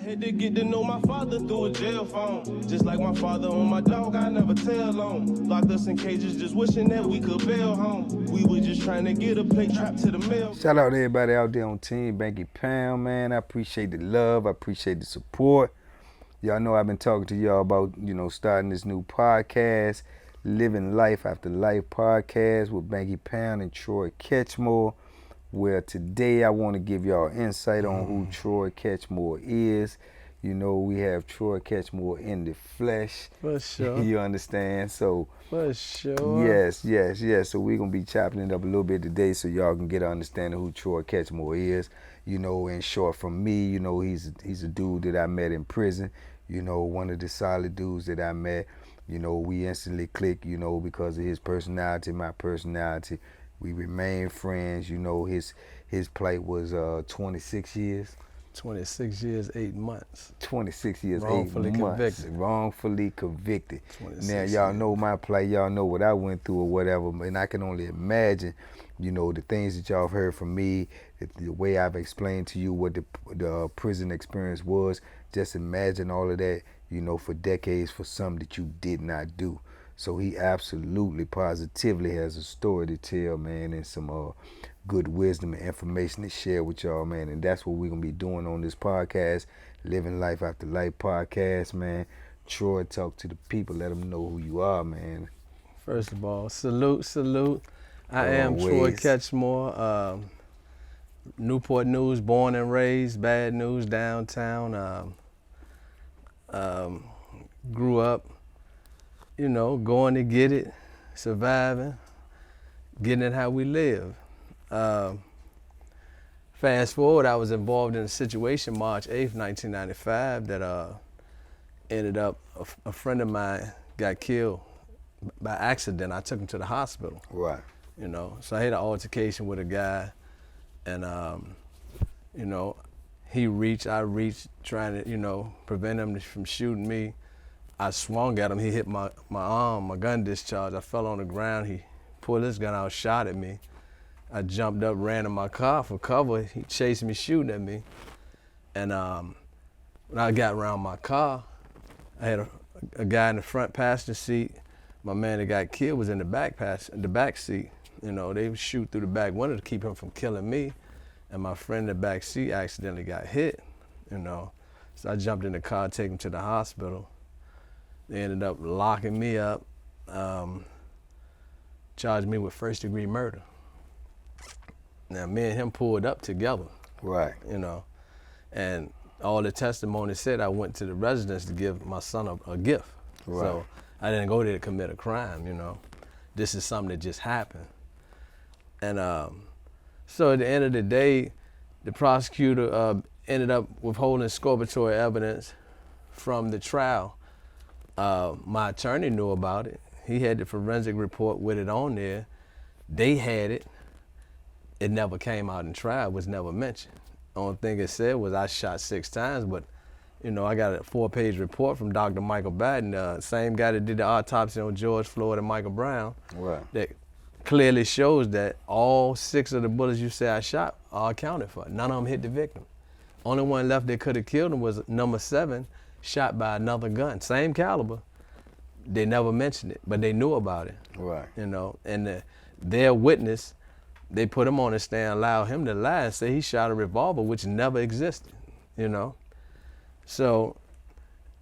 Had to get to know my father through a jail phone. Just like my father on my dog, I never tell on. Locked us in cages just wishing that we could bail home. We were just trying to get a plate trapped to the mail. Shout out to everybody out there on Team Banky Pound, man. I appreciate the love. I appreciate the support. Y'all know I've been talking to y'all about, starting this new podcast, Living Life After Life podcast with Banky Pound and Troy Ketchmore, where today I want to give y'all insight on who Troy Ketchmore is. We have Troy Ketchmore in the flesh. For sure. You understand? So, for sure. Yes. So we're going to be chopping it up a little bit today so y'all can get an understanding who Troy Ketchmore is. In short, from me, he's a dude that I met in prison. One of the solid dudes that I met. We instantly click, because of his personality, my personality. We remain friends. His plight was 26 years. 26 years, 8 months. 26 years, wrongfully 8 months. Convicted. Wrongfully convicted. Now, y'all know my plight. Y'all know what I went through or whatever. And I can only imagine, the things that y'all have heard from me, the way I've explained to you what the prison experience was. Just imagine all of that, for decades for something that you did not do. So he absolutely, positively has a story to tell, man, and some good wisdom and information to share with y'all, man. And that's what we're going to be doing on this podcast, Living Life After Life podcast, man. Troy, talk to the people. Let them know who you are, man. First of all, salute. I am Troy Ketchmore, Newport News, born and raised, Bad News, downtown. Grew up, going to get it, surviving, getting it how we live. Fast forward, I was involved in a situation March 8th, 1995 that ended up, a friend of mine got killed by accident. I took him to the hospital. Right. So I had an altercation with a guy and, he reached, I reached, trying to, prevent him from shooting me. I swung at him, he hit my arm, my gun discharged. I fell on the ground, he pulled his gun out, shot at me. I jumped up, ran in my car for cover. He chased me, shooting at me. And when I got around my car, I had a guy in the front passenger seat. My man that got killed was in the back seat. They would shoot through the back window to keep him from killing me. And my friend in the back seat accidentally got hit, So I jumped in the car, take him to the hospital. They ended up locking me up, charged me with first-degree murder. Now, me and him pulled up together. Right. And all the testimony said I went to the residence to give my son a gift. Right. So I didn't go there to commit a crime, This is something that just happened. And so at the end of the day, the prosecutor ended up withholding exculpatory evidence from the trial. My attorney knew about it. He had the forensic report with it on there. They had it. It never came out in trial, was never mentioned. The only thing it said was I shot 6 times, but I got a 4-page report from Dr. Michael Batten, the same guy that did the autopsy on George Floyd and Michael Brown, right, that clearly shows that all 6 of the bullets you say I shot are accounted for. None of them hit the victim. Only one left that could have killed him was number 7, shot by another gun, same caliber. They never mentioned it, but they knew about it. Right. And their witness, they put him on the stand, allowed him to lie and say he shot a revolver, which never existed, So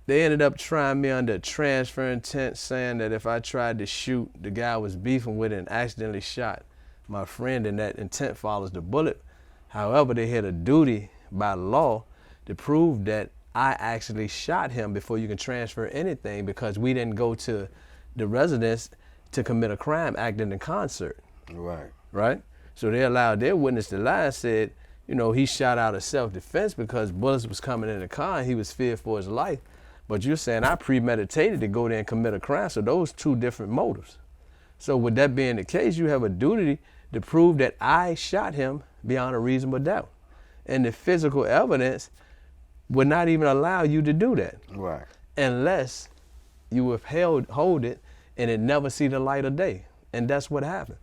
they ended up trying me under transfer intent, saying that if I tried to shoot the guy I was beefing with and accidentally shot my friend, and that intent follows the bullet. However, they had a duty by law to prove that I actually shot him before you can transfer anything, because we didn't go to the residence to commit a crime acting in concert. Right. Right? So they allowed their witness to lie and said, he shot out of self-defense because bullets was coming in the car and he was feared for his life. But you're saying I premeditated to go there and commit a crime, so those 2 different motives. So with that being the case, you have a duty to prove that I shot him beyond a reasonable doubt. And the physical evidence would not even allow you to do that. Right. Unless you hold it and it never see the light of day. And that's what happened.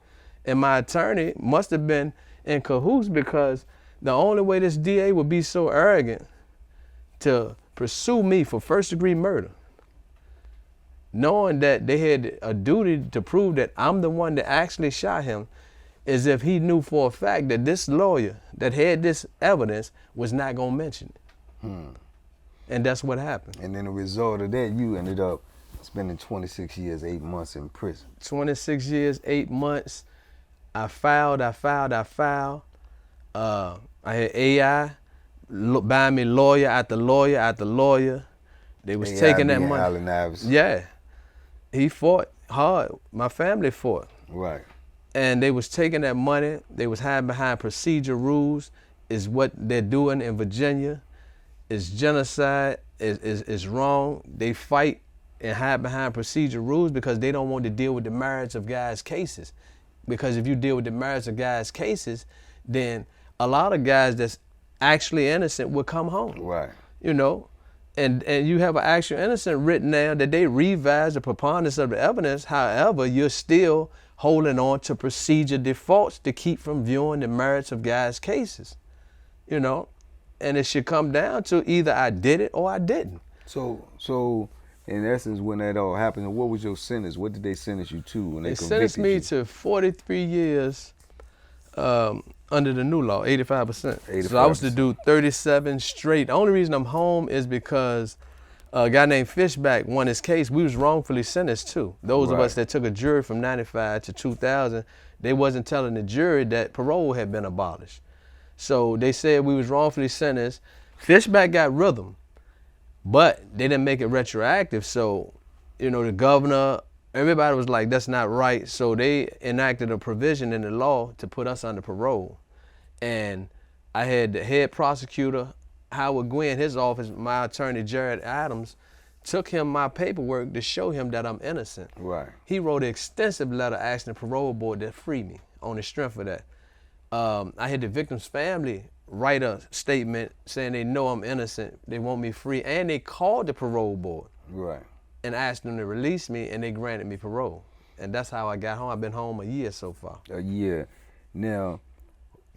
And my attorney must have been in cahoots, because the only way this DA would be so arrogant to pursue me for first-degree murder, knowing that they had a duty to prove that I'm the one that actually shot him, as if he knew for a fact that this lawyer that had this evidence was not gonna mention it. And that's what happened. And then the result of that, you ended up spending 26 years, 8 months in prison. 26 years, 8 months. I filed. I had AI buying me lawyer after lawyer after lawyer. They was taking that money. Allen Iverson. Yeah. He fought hard. My family fought. Right. And they was taking that money. They was hiding behind procedure rules. Is what they're doing in Virginia. Is genocide. Is wrong. They fight and hide behind procedure rules because they don't want to deal with the merits of guys' cases. Because if you deal with the merits of guys' cases, then a lot of guys that's actually innocent will come home. Right. You know, and you have an actual innocent written down that they revise the preponderance of the evidence. However, you're still holding on to procedure defaults to keep from viewing the merits of guys' cases. You know, and it should come down to either I did it or I didn't. So in essence, when that all happened, what was your sentence? What did they sentence you to when they sentenced me to 43 years under the new law, 85%. So I was to do 37 straight. The only reason I'm home is because a guy named Fishback won his case. We was wrongfully sentenced too. Those of us that took a jury from 95 to 2000, they wasn't telling the jury that parole had been abolished. So they said we was wrongfully sentenced. Fishback got rhythm, but they didn't make it retroactive. So, you know, the governor, everybody was like, that's not right. So they enacted a provision in the law to put us under parole. And I had the head prosecutor, Howard Gwynn, his office, my attorney, Jared Adams, took him my paperwork to show him that I'm innocent. Right. He wrote an extensive letter asking the parole board to free me on the strength of that. I had the victim's family write a statement saying they know I'm innocent, they want me free, and they called the parole board. Right. And asked them to release me, and they granted me parole. And that's how I got home. I've been home a year so far. A year. Now,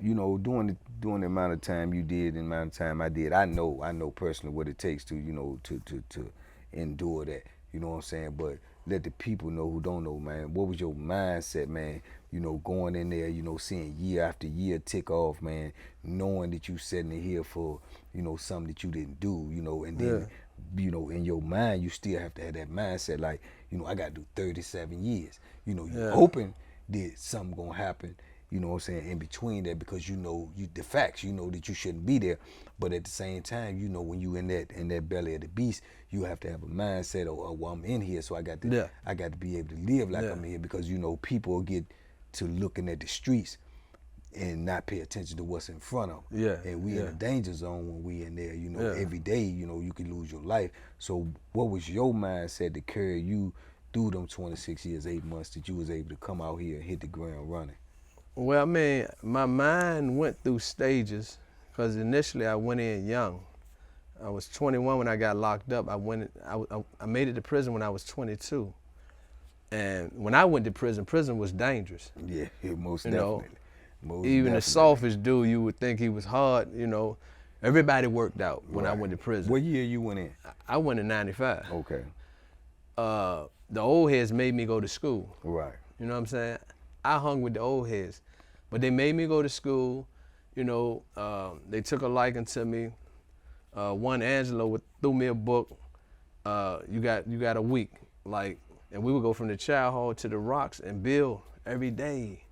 you know, during the amount of time you did and the amount of time I did, I know personally what it takes to, you know, to endure that. You know what I'm saying? But let the people know who don't know, man. What was your mindset, man? You know, going in there, you know, seeing year after year tick off, man, knowing that you sitting in here for, you know, something that you didn't do, you know, and then, you know, in your mind, you still have to have that mindset, like, you know, I got to do 37 years. You know, you're hoping that something gonna happen, you know what I'm saying, in between that, because you know the facts, you know that you shouldn't be there. But at the same time, you know, when you in that belly of the beast, you have to have a mindset of well, I'm in here, so I got to be able to live like I'm in here, because you know people will get to looking at the streets and not pay attention to what's in front of them. Yeah. And we in a danger zone when we in there, you know, every day, you know, you can lose your life. So what was your mindset to carry you through them 26 years, 8 months that you was able to come out here and hit the ground running? Well, I mean, my mind went through stages, because initially I went in young. I was 21 when I got locked up. I made it to prison when I was 22. And when I went to prison was dangerous. Yeah, most you definitely. Even the softest dude, you would think he was hard, you know. Everybody worked out when I went to prison. What year you went in? I went in 95. Okay. The old heads made me go to school. Right. You know what I'm saying? I hung with the old heads. But they made me go to school. You know, they took a liking to me. One, Angelo threw me a book. You got a week, like, and we would go from the chow hall to the rocks and build every day.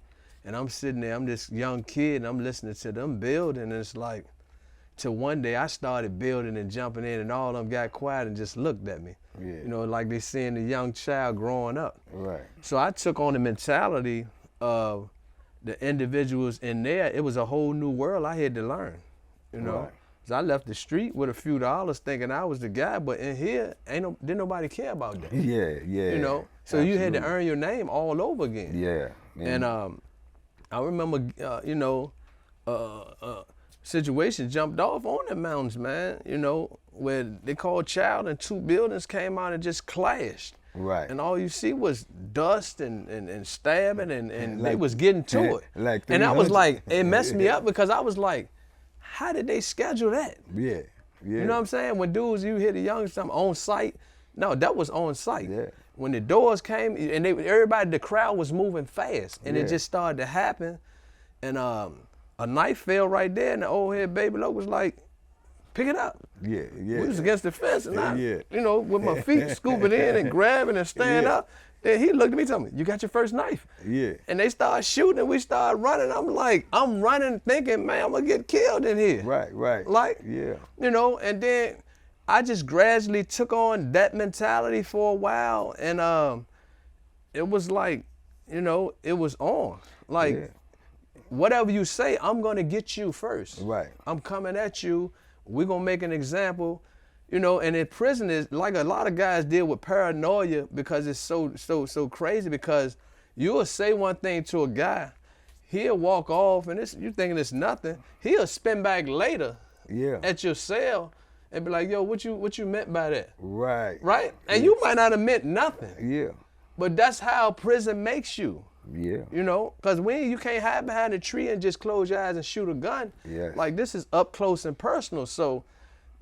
And I'm sitting there, I'm this young kid, and I'm listening to them building, and it's like, till one day I started building and jumping in, and all of them got quiet and just looked at me. Yeah. You know, like they seeing the young child growing up. Right. So I took on the mentality of the individuals in there. It was a whole new world I had to learn, you know. Right. So I left the street with a few dollars thinking I was the guy, but in here, didn't nobody care about that. Yeah. You know, so absolutely. You had to earn your name all over again. Yeah. And I remember, you know, situation jumped off on the mountains, man, you know, where they called child and two buildings came out and just clashed. Right. And all you see was dust and stabbing and like, they was getting to it. Like, and I was like, it messed me up because I was like, how did they schedule that? Yeah. Yeah. You know what I'm saying? When dudes, you hit the young something on site. No, that was on site. Yeah. When the doors came and everybody, the crowd was moving fast, and it just started to happen. And a knife fell right there, and the old head Baby Loc was like, pick it up. Yeah, yeah. We was against the fence, and I, Yeah. you know, with my feet scooping in and grabbing and stand up. Then he looked at me and told me, you got your first knife. Yeah. And they started shooting, and we started running. I'm running thinking, man, I'm going to get killed in here. Right. Like, yeah. You know, and then I just gradually took on that mentality for a while, and it was like, you know, it was on. Like, whatever you say, I'm gonna get you first. Right. I'm coming at you. We're gonna make an example, you know. And in prison, is like a lot of guys deal with paranoia because it's so crazy. Because you'll say one thing to a guy, he'll walk off, and you thinking it's nothing. He'll spin back later. Yeah. At your cell. And be like, yo, what you meant by that? Right. Right? And you might not have meant nothing. Yeah. But that's how prison makes you. Yeah. You know? Because you can't hide behind a tree and just close your eyes and shoot a gun. Yes. Like, this is up close and personal. So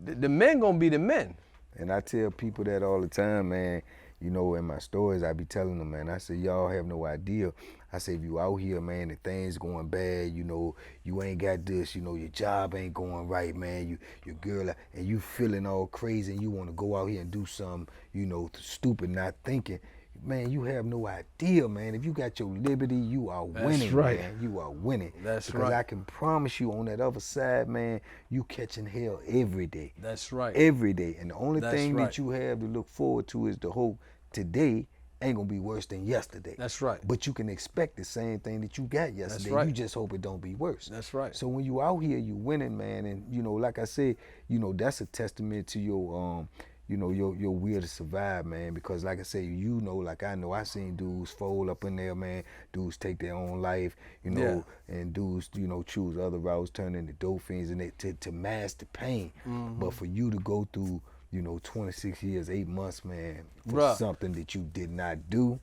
the men gonna be the men. And I tell people that all the time, man. You know, in my stories, I be telling them, man, I say, y'all have no idea. I say, if you out here, man, and things going bad, you know, you ain't got this, you know, your job ain't going right, man, your girl, and you feeling all crazy and you want to go out here and do something, you know, stupid, not thinking, man, you have no idea, man. If you got your liberty, you are winning, right. man. You are winning. That's because right. I can promise you on that other side, man, you catching hell every day. That's right. Every day. And the only thing right. that you have to look forward to is the hope today ain't gonna be worse than yesterday. That's right. But you can expect the same thing that you got yesterday. That's right. You just hope it don't be worse. That's right. So when you out here, you winning, man, and you know, like I said, you know, that's a testament to your you know, your will to survive, man, because like I say, you know, like I know, I seen dudes fold up in there, man, dudes take their own life, you know, and dudes, you know, choose other routes, turn into dope fiends, and to mask the pain. But for you to go through, you know, 26 years, 8 months, man, for something that you did not do,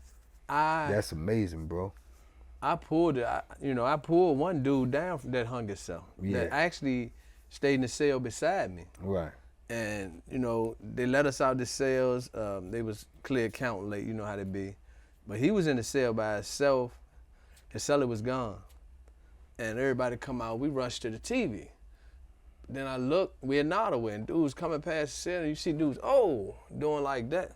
that's amazing, bro. I pulled it. I pulled one dude down that hung himself. Yeah. That actually stayed in the cell beside me. Right. And, you know, they let us out the cells. They was clear count late, you know how they be. But he was in the cell by himself. His cellar was gone. And everybody come out, we rushed to the TV. Then I look, we're not away, and dudes coming past the cell, and you see dudes, doing like that.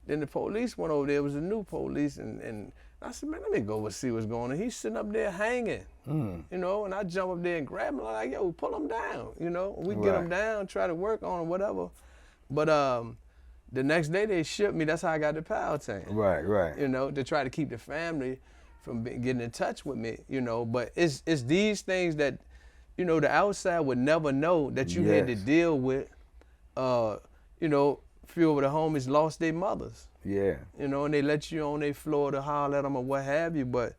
Then the police went over there, it was a new police, and I said, man, let me go and see what's going on. He's sitting up there hanging, you know, and I jump up there and grab him, like, yo, pull him down, you know. We get him down, try to work on him, whatever. But the next day they shipped me, that's how I got the power tank. Right. You know, to try to keep the family from getting in touch with me, you know. But it's these things that, you know, the outside would never know that you had to deal with. You know, a few of the homies lost their mothers. Yeah. You know, and they let you on their floor to holler at them or what have you, but,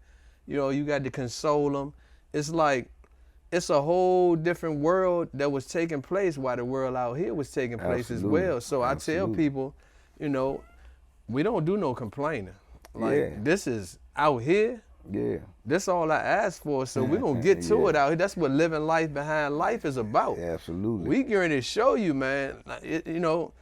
you know, you got to console them. It's like, it's a whole different world that was taking place while the world out here was taking place as well. So I tell people, you know, we don't do no complaining. Like, this is out here. Yeah. That's all I ask for, so we're going to get to it out here. That's what living life behind life is about. Absolutely. We going to show you, man, you know,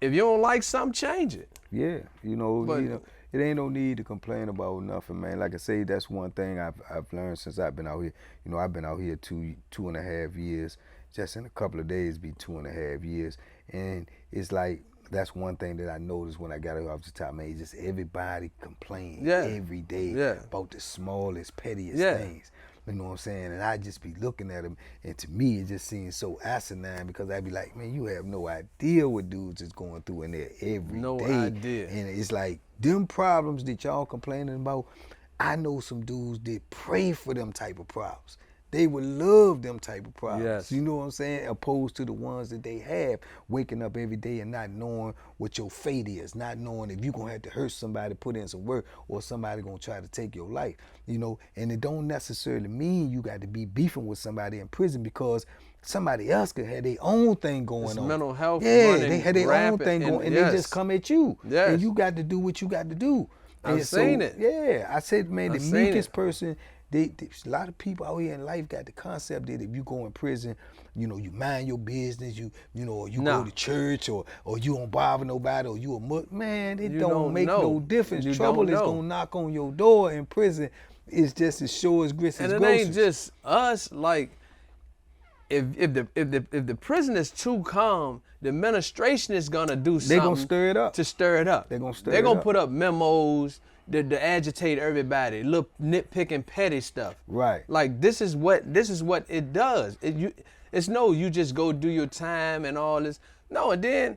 if you don't like something, change it. Yeah, you know, it ain't no need to complain about nothing, man. Like I say, that's one thing I've learned since I've been out here. You know, I've been out here two and a half years. Just in a couple of days, be 2.5 years. And it's like, that's one thing that I noticed when I got off the top, man. Just everybody complain every day about the smallest, pettiest things. You know what I'm saying? And I just be looking at them, and to me, it just seems so asinine because I be like, man, you have no idea what dudes is going through in there every day. No idea. And it's like, them problems that y'all complaining about, I know some dudes that pray for them type of problems. They would love them type of problems. Yes. You know what I'm saying? Opposed to the ones that they have, waking up every day and not knowing what your fate is, not knowing if you're gonna have to hurt somebody, put in some work, or somebody gonna try to take your life. You know, and it don't necessarily mean you got to be beefing with somebody in prison because somebody else could have their own thing going on. Mental health. Yeah, they had their own thing going, and they just come at you. Yes. And you got to do what you got to do. I've seen it. Yeah, I said, man, the meekest person a lot of people out here in life got the concept that if you go in prison, you know, you mind your business, you know, or you go to church, or you don't bother nobody, or you a man, it don't make no difference. Trouble is gonna knock on your door in prison. It's just as sure as grits as groceries. And it ain't just us. Like, if the prison is too calm, the administration is gonna do something. They gonna stir it up. To stir it up. They gonna stir it up. They're gonna put up memos to agitate everybody, little nitpicking petty stuff. Right. Like, this is what it does. It's no, you just go do your time and all this. No, and then,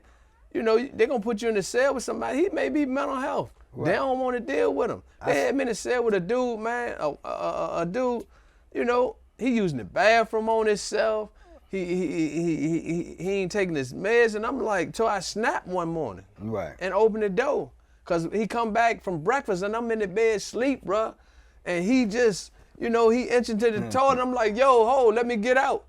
you know, they're gonna put you in the cell with somebody. He may be mental health. Right. They don't want to deal with him. They had me in the cell with a dude, man. A dude, you know, he using the bathroom on himself. He ain't taking his meds, and I'm like, so I snapped one morning. Right. And opened the door. Cause he come back from breakfast and I'm in the bed sleep, bruh. And he just, you know, he entered to the toilet and I'm like, yo, ho, let me get out.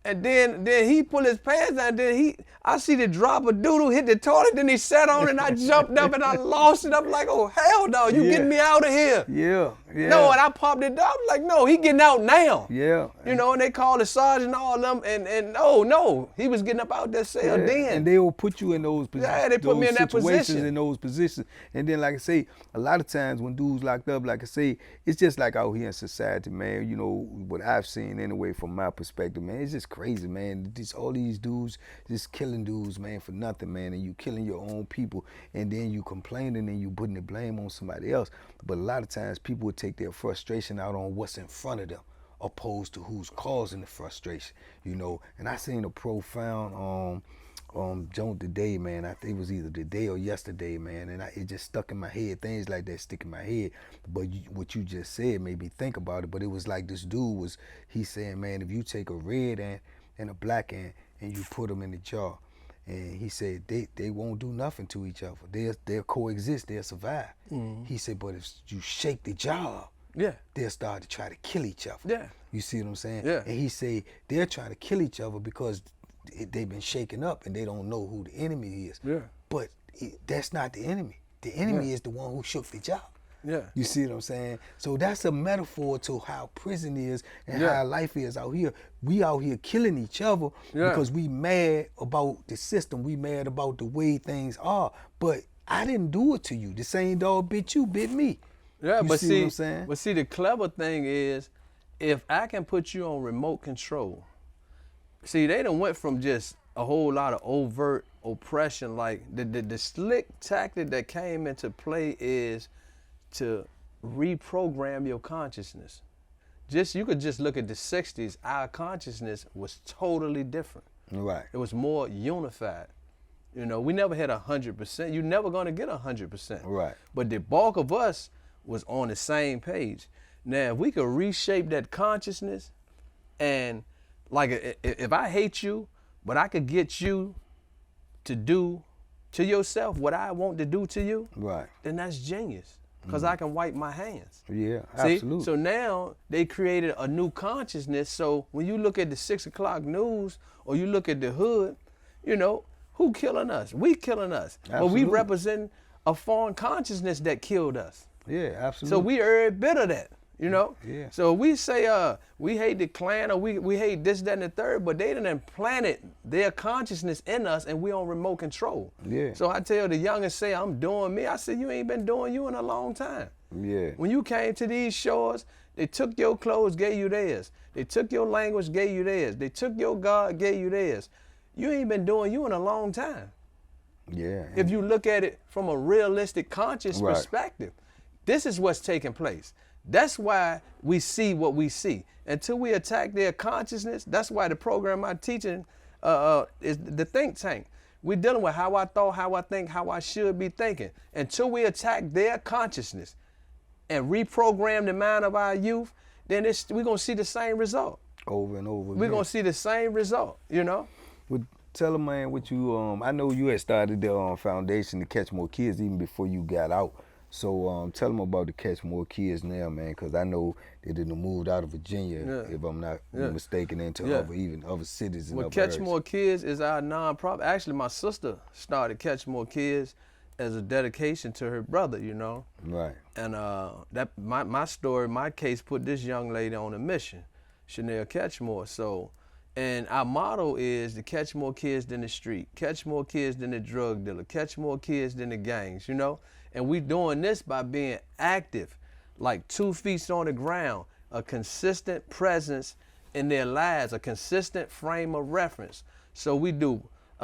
And then he pull his pants down, I see the drop of doodle hit the toilet, then he sat on it and I jumped up and I lost it. I'm like, oh, hell no, you getting me out of here. Yeah. No, and I popped it up, like, no, he getting out now. Yeah. You know, and they called the sergeant and all them, and no, he was getting up out that cell then. And they will put you in those positions. Yeah, they put me in that position. In those positions. And then, like I say, a lot of times when dudes locked up, like I say, it's just like out here in society, man, you know, what I've seen anyway from my perspective, man, it's just crazy, man. All these dudes just killing dudes, man, for nothing, man, and you killing your own people, and then you complaining and you putting the blame on somebody else. But a lot of times people would take their frustration out on what's in front of them, opposed to who's causing the frustration, you know. And I seen a profound joke today, man. I think it was either today or yesterday, man, and it just stuck in my head. Things like that stick in my head. But what you just said made me think about it. But it was like this dude he's saying, man, if you take a red ant and a black ant and you put them in the jar, and he said they won't do nothing to each other. They'll coexist. They'll survive. Mm-hmm. He said, but if you shake the jar, they'll start to try to kill each other. Yeah. You see what I'm saying? Yeah. And he said they're trying to kill each other because they've been shaken up and they don't know who the enemy is. Yeah. But that's not the enemy. The enemy is the one who shook the jar. Yeah. You see what I'm saying? So that's a metaphor to how prison is and how life is out here. We out here killing each other because we mad about the system. We mad about the way things are. But I didn't do it to you. The same dog bit you, bit me. Yeah, you but see what I'm saying? But see, the clever thing is, if I can put you on remote control, see, they done went from just a whole lot of overt oppression. Like the slick tactic that came into play is to reprogram your consciousness. You could just look at the 60s, our consciousness was totally different. Right. It was more unified. You know, we never had 100%. You're never gonna get 100%. Right. But the bulk of us was on the same page. Now, if we could reshape that consciousness, and like if I hate you, but I could get you to do to yourself what I want to do to you, right, then that's genius. Because I can wipe my hands. Yeah, see? Absolutely. So now they created a new consciousness. So when you look at the 6 o'clock news or you look at the hood, you know, who killing us? We killing us. Absolutely. But we represent a foreign consciousness that killed us. Yeah, absolutely. So we are a bit of that, you know? Yeah. So we say we hate the Klan or we hate this, that, and the third, but they done implanted their consciousness in us and we on remote control. Yeah. So I tell the youngest, say, I'm doing me. I said, you ain't been doing you in a long time. Yeah. When you came to these shores, they took your clothes, gave you theirs. They took your language, gave you theirs. They took your God, gave you theirs. You ain't been doing you in a long time. Yeah. If you look at it from a realistic, conscious perspective, this is what's taking place. That's why we see what we see. Until we attack their consciousness, that's why the program I'm teaching is the think tank. We're dealing with how I thought, how I think, how I should be thinking. Until we attack their consciousness and reprogram the mind of our youth, then we're going to see the same result. Over and over again. We're going to see the same result, you know? Well, tell them, man, what you, I know you had started the foundation to catch more kids even before you got out. So tell them about the Catch More Kids now, man, because I know they didn't moved out of Virginia, if I'm not mistaken, into other cities and well, other Catch areas. More Kids is our nonprofit. Actually, my sister started Catch More Kids, as a dedication to her brother, you know. Right. And that my story, my case put this young lady on a mission, Chanel Ketchmore. So, and our motto is to catch more kids than the street, catch more kids than the drug dealer, catch more kids than the gangs, you know. And we doing this by being active, like 2 feet on the ground, a consistent presence in their lives, a consistent frame of reference. So we do.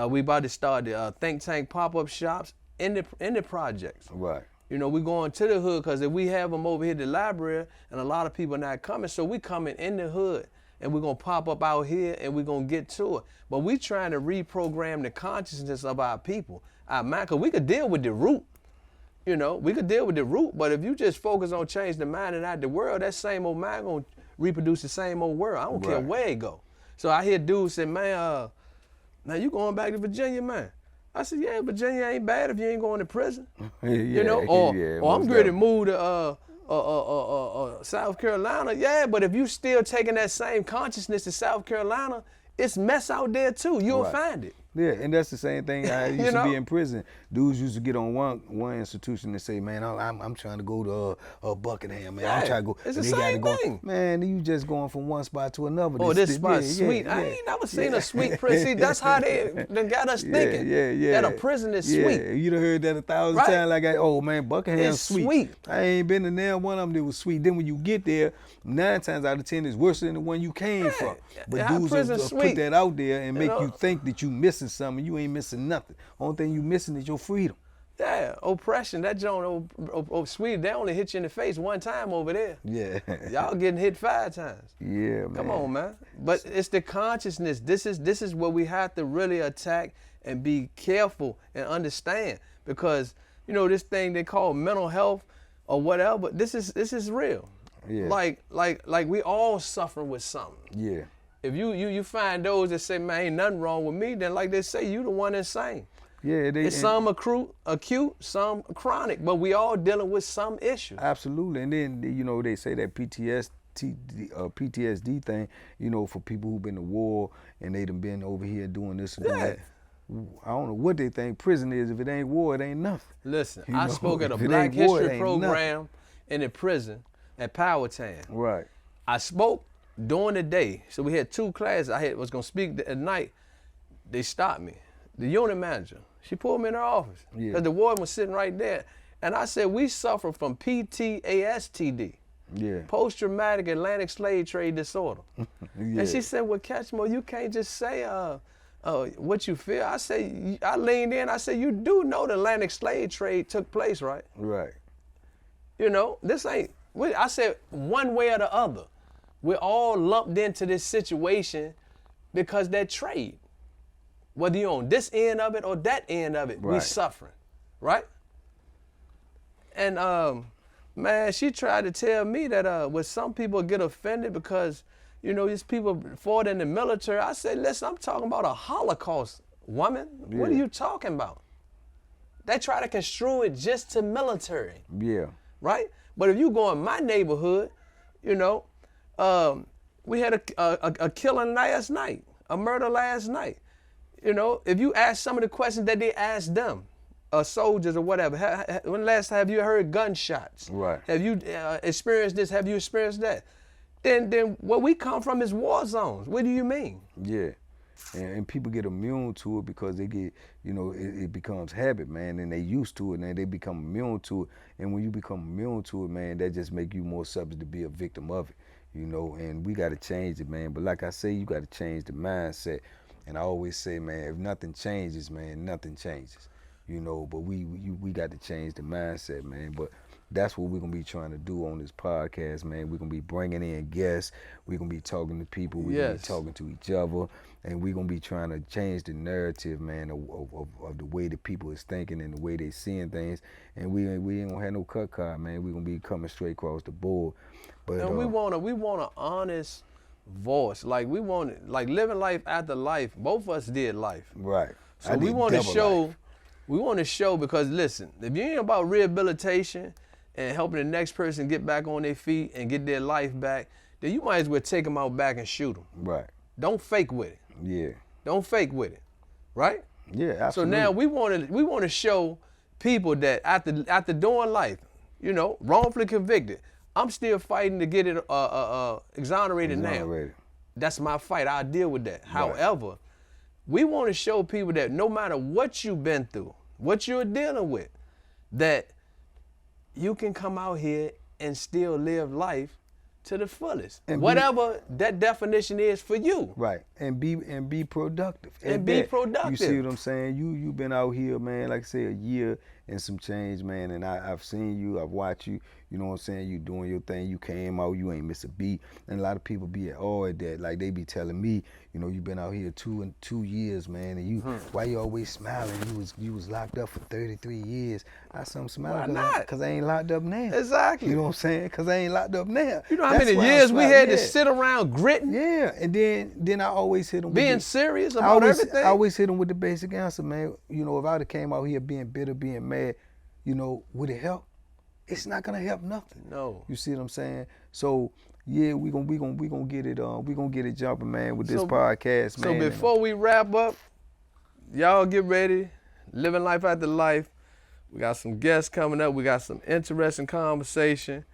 We about to start the think tank pop-up shops in the projects. Right. You know, we going to the hood because if we have them over here at the library and a lot of people not coming, so we coming in the hood and we're going to pop up out here and we're going to get to it. But we trying to reprogram the consciousness of our people, our mind, because we could deal with the root. You know, we could deal with the root, but if you just focus on changing the mind and not the world, that same old mind going to reproduce the same old world. I don't care where it go. So I hear dudes say, man, now you going back to Virginia, man. I said, yeah, Virginia ain't bad if you ain't going to prison. You know, or I'm ready to move to South Carolina. Yeah, but if you still taking that same consciousness to South Carolina, it's mess out there too. You'll find it. Yeah, and that's the same thing. I used to be in prison. Dudes used to get on one institution and say, man, I'm trying to go to Buckingham, man. I'm trying to go. It's the same thing. Man, you just going from one spot to another. Oh, this spot's sweet. I ain't never seen a sweet prison. See, that's how they got us thinking. That a prison is sweet. Yeah, you done heard that 1,000 times. Like, oh man, Buckingham's sweet. I ain't been in there. One of them that was sweet. Then when you get there, 9 times out of 10 it's worse than the one you came from. But dudes will put that out there and make you think that you missing something. You ain't missing nothing. Only thing you missing is your freedom. Yeah, oppression. That joint, Sweden, they only hit you in the face 1 time over there. Yeah. Y'all getting hit 5 times. Yeah, man. Come on, man. But it's the consciousness. This is what we have to really attack and be careful and understand, because you know this thing they call mental health or whatever. This is real. Yeah. Like we all suffering with something. Yeah. If you find those that say, man, ain't nothing wrong with me, then like they say, you the one insane. Yeah, it's some acute, some chronic, but we all dealing with some issue. Absolutely, and then you know they say that PTSD thing, you know, for people who've been to war and they done been over here doing this and that. I don't know what they think prison is. If it ain't war, it ain't nothing. Listen, I spoke at a Black History program in the prison at Powhatan. Right. I spoke during the day, so we had 2 classes. I was gonna speak at night. They stopped me. The unit manager, she pulled me in her office because the warden was sitting right there, and I said, we suffer from PTSD, post-traumatic Atlantic slave trade disorder. And she said, well, Ketchmore, you can't just say what you feel. I leaned in. I said, you do know the Atlantic slave trade took place, right? Right. You know, this ain't. I said one way or the other. We're all lumped into this situation because that trade, whether you're on this end of it or that end of it, we suffering, right? And man, she tried to tell me that when some people get offended because, you know, these people fought in the military. I said, listen, I'm talking about a Holocaust, woman. What are you talking about? They try to construe it just to military. Yeah. Right? But if you go in my neighborhood, you know, we had a killing last night, a murder last night. You know, if you ask some of the questions that they asked them, soldiers or whatever, when last time have you heard gunshots? Right. Have you experienced this? Have you experienced that? Then where we come from is war zones. What do you mean? Yeah. And people get immune to it because they get, you know, it becomes habit, man, and they used to it, and they become immune to it. And when you become immune to it, man, that just make you more subject to be a victim of it, you know, and we got to change it, man. But like I say, you got to change the mindset. And I always say, man, if nothing changes, man, nothing changes, you know, but we got to change the mindset, man. But that's what we're going to be trying to do on this podcast, man. We're going to be bringing in guests. We're going to be talking to people. We're going to be talking to each other. And we're going to be trying to change the narrative, man, of the way the people is thinking and the way they seeing things. And we ain't going to have no cut card, man. We're going to be coming straight across the board. But and we want an honest voice. Like, we want it, like living life after life. Both of us did life. Right. So we want to show, because listen, if you ain't about rehabilitation and helping the next person get back on their feet and get their life back, then you might as well take them out back and shoot them. Right. Don't fake with it. Yeah. Don't fake with it, right? Yeah, absolutely. So now we want to show people that after doing life, you know, wrongfully convicted, I'm still fighting to get it exonerated now. That's my fight. I'll deal with that. Right. However, we want to show people that no matter what you've been through, what you're dealing with, that you can come out here and still live life to the fullest, and whatever that definition is for you. Right, and be productive. And be productive. You see what I'm saying? You been out here, man, like I say, a year and some change, man, and I've seen you, I've watched you, you know what I'm saying, you doing your thing, you came out, you ain't miss a beat, and a lot of people be at all at that, like they be telling me, you know, you been out here 2 years, man, and you, why you always smiling? You was locked up for 33 years. I said I'm smiling because I ain't locked up now. Exactly. You know what I'm saying? Because I ain't locked up now. You know how many years we had to sit around gritting? Yeah, and then I always hit them. Being serious about everything? I always hit them with the basic answer, man. You know, if I would have came out here being bitter, being mad, you know, would it help? It's not gonna help nothing. No. You see what I'm saying? So yeah, we gonna get it jumping, man, with this podcast, man. So before we wrap up, y'all get ready. Living life after life. We got some guests coming up. We got some interesting conversation.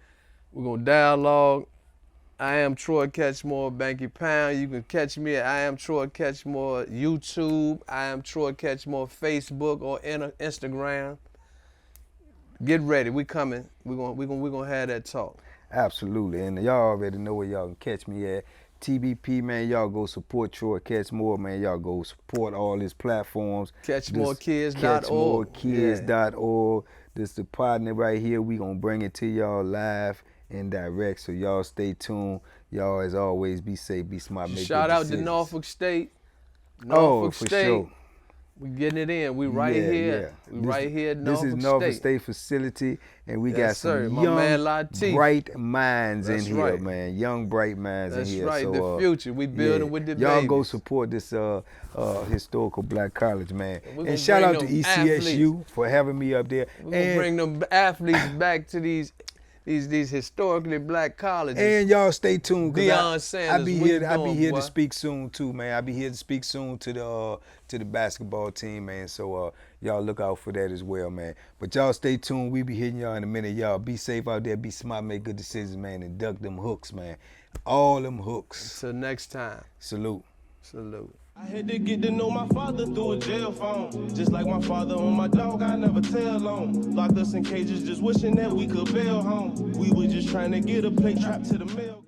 We're gonna dialogue. I am Troy Ketchmore, Banky Pound. You can catch me at I am Troy Ketchmore YouTube. I am Troy Ketchmore Facebook or Instagram. Get ready, we coming. We're gonna have that talk. Absolutely, and y'all already know where y'all can catch me at. TBP, man, y'all go support Troy Ketchmore, man. Y'all go support all his platforms. Catchmorekids.org. Catchmorekids.org. This is the partner right here. We gonna bring it to y'all live and direct. So y'all stay tuned. Y'all, as always, be safe, be smart, make Shout out to Norfolk State. Norfolk State. For sure. We getting it in. We right here. We right here at Norfolk State. This is Norfolk State facility, and we got some young, bright minds in here, man. Young, bright minds in here. That's right. So, the future. We building with the babies. Y'all go support this historical black college, man. And shout out to ECSU for having me up there. We're gonna bring them athletes back to these historically black colleges. And y'all stay tuned. Deion Sanders, I be here to speak soon too, man. I be here to speak soon to the basketball team, man. So y'all look out for that as well, man. But y'all stay tuned. We be hitting y'all in a minute. Y'all be safe out there. Be smart. Make good decisions, man. And duck them hooks, man. All them hooks. Till next time. Salute. Salute. I had to get to know my father through a jail phone. Just like my father on my dog, I never tell on. Locked us in cages, just wishing that we could bail home. We were just trying to get a plate trapped to the mail.